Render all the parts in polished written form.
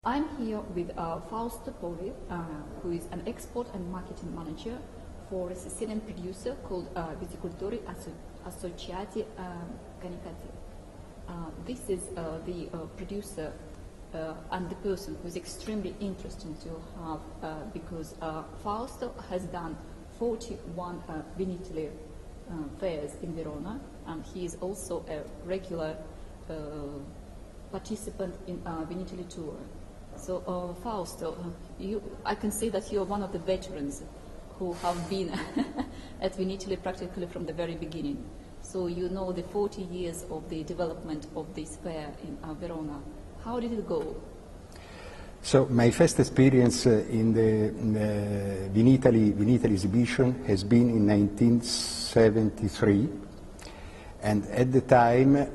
I'm here with Fausto Poli, who is an export and marketing manager for a Sicilian producer called Viticultori Associati Canicattì. This is the producer and the person who is extremely interesting to have because Fausto has done 41 Vinitaly fairs in Verona, and he is also a regular participant in Vinitaly tour. So Fausto, I can say that you are one of the veterans who have been at Vinitaly practically from the very beginning. So you know the 40 years of the development of this fair in Verona. How did it go? So my first experience in the Vinitaly exhibition has been in 1973, and at the time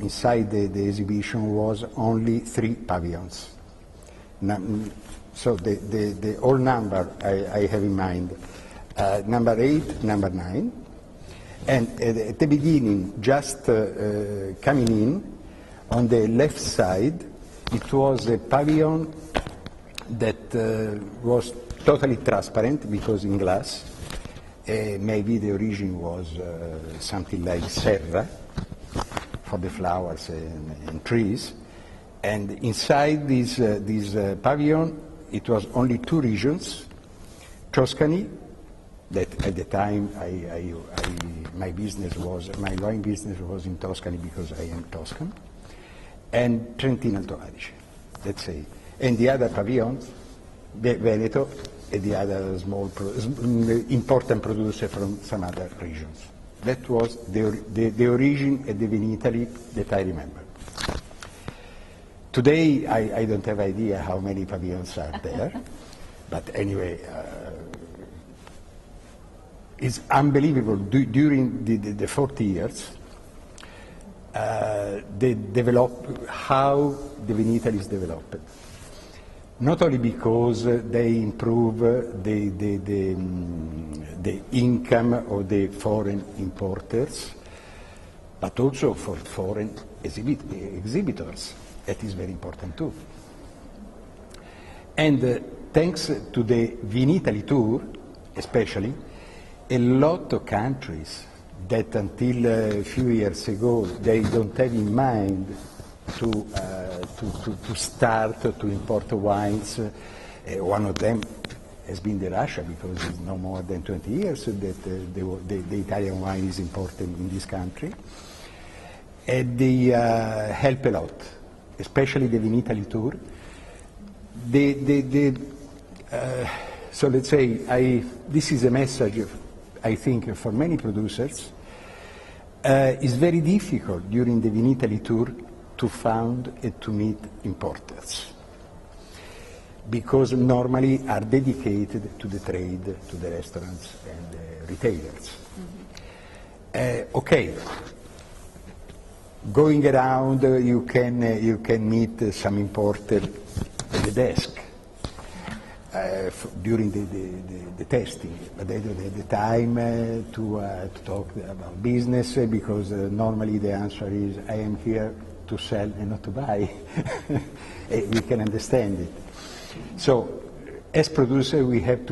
inside the exhibition was only 3 pavilions. So the whole number I have in mind, number 8, number 9, and at the beginning, just coming in, on the left side, it was a pavilion that was totally transparent because in glass. Maybe the origin was something like serra for the flowers and trees. And inside this pavilion, it was only 2 regions: Tuscany, that at the time my wine business was in Tuscany because I am Tuscan, and Trentino Alto Adige, let's say. And the other pavilions, Veneto, and the other small important producer from some other regions. That was the origin at the Vinitaly that I remember. Today, I don't have idea how many pavilions are there, but anyway, it's unbelievable. During the 40 years, they developed how the Vinitaly is developed. Not only because they improve the income of the foreign importers, but also for foreign exhibitors. That is very important too. And thanks to the Vinitaly tour, especially, a lot of countries that until a few years ago they don't have in mind to start to import wines. One of them has been Russia, because it's no more than 20 years that the Italian wine is imported in this country. And they help a lot, especially the Vinitaly tour. So let's say this is a message, I think, for many producers. It's very difficult during the Vinitaly tour to find and to meet importers, because normally are dedicated to the trade, to the restaurants and the retailers. Mm-hmm. Okay, going around, you can meet some importer at the desk during the testing, but they don't have the time to talk about business, because normally the answer is, I am here to sell and not to buy. We can understand it. So, as producer, we have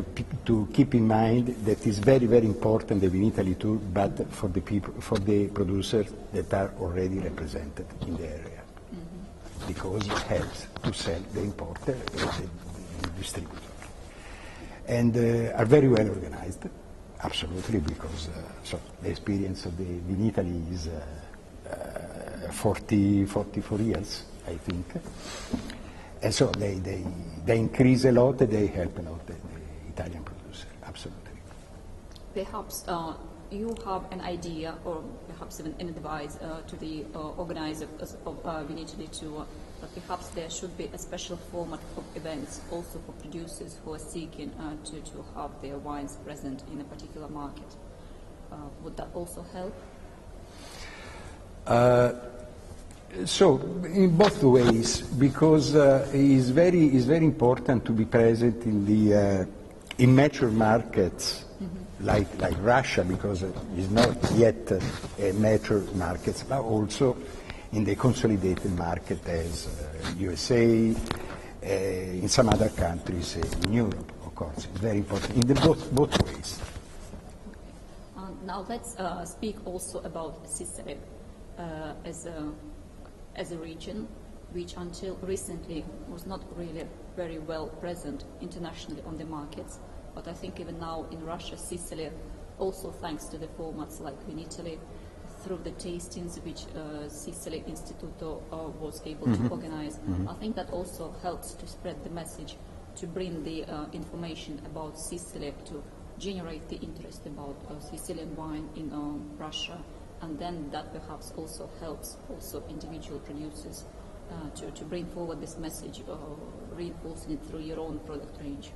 to keep in mind that it's very, very important, the Vinitaly tour, but for the people, for the producers that are already represented in the area, mm-hmm. because it helps to sell the importer and the distributor, and are very well organized, absolutely, because so the experience of the Vinitaly is 44 years, I think. And so they increase a lot, they help a lot the Italian producer, absolutely. Perhaps you have an idea, or perhaps even an advice to the organizer of Vinitaly tour, but perhaps there should be a special format of events also for producers who are seeking to have their wines present in a particular market. Would that also help? So in both ways, because it's very important to be present in the mature markets, mm-hmm. like Russia, because it's not yet a mature market, but also in the consolidated market as USA, in some other countries in Europe, of course. It's very important in the both ways. Now let's speak also about Sicily as a region which until recently was not really very well present internationally on the markets. But I think even now in Russia, Sicily, also thanks to the formats like Vinitaly, through the tastings which Sicily Instituto was able to organize, I think that also helps to spread the message, to bring the information about Sicily, to generate the interest about Sicilian wine in Russia, and then that perhaps also helps also individual producers to bring forward this message, reinforcing it through your own product range.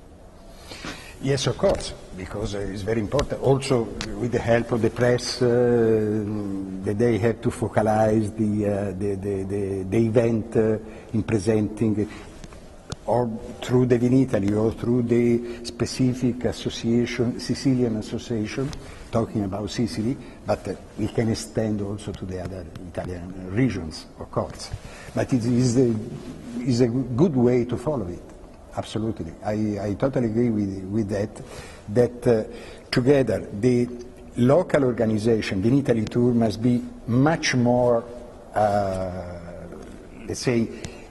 Yes, of course, because it's very important. Also, with the help of the press, that they have to focalize the event in presenting, or through the Vinitaly, or through the specific association, Sicilian association, talking about Sicily, but we can extend also to the other Italian regions, of course. But it is a good way to follow it. Absolutely, I totally agree with that together the local organization, Vinitaly Tour, must be much more, let's say,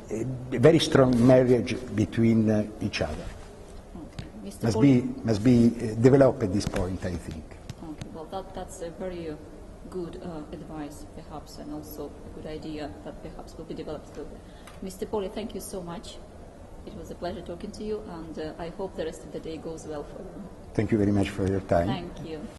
a very strong marriage between each other. Okay. Must be developed at this point, I think. Okay, well that's a very good advice, perhaps, and also a good idea that perhaps will be developed further. Mr. Poli, thank you so much. It was a pleasure talking to you, and I hope the rest of the day goes well for you. Thank you very much for your time. Thank you.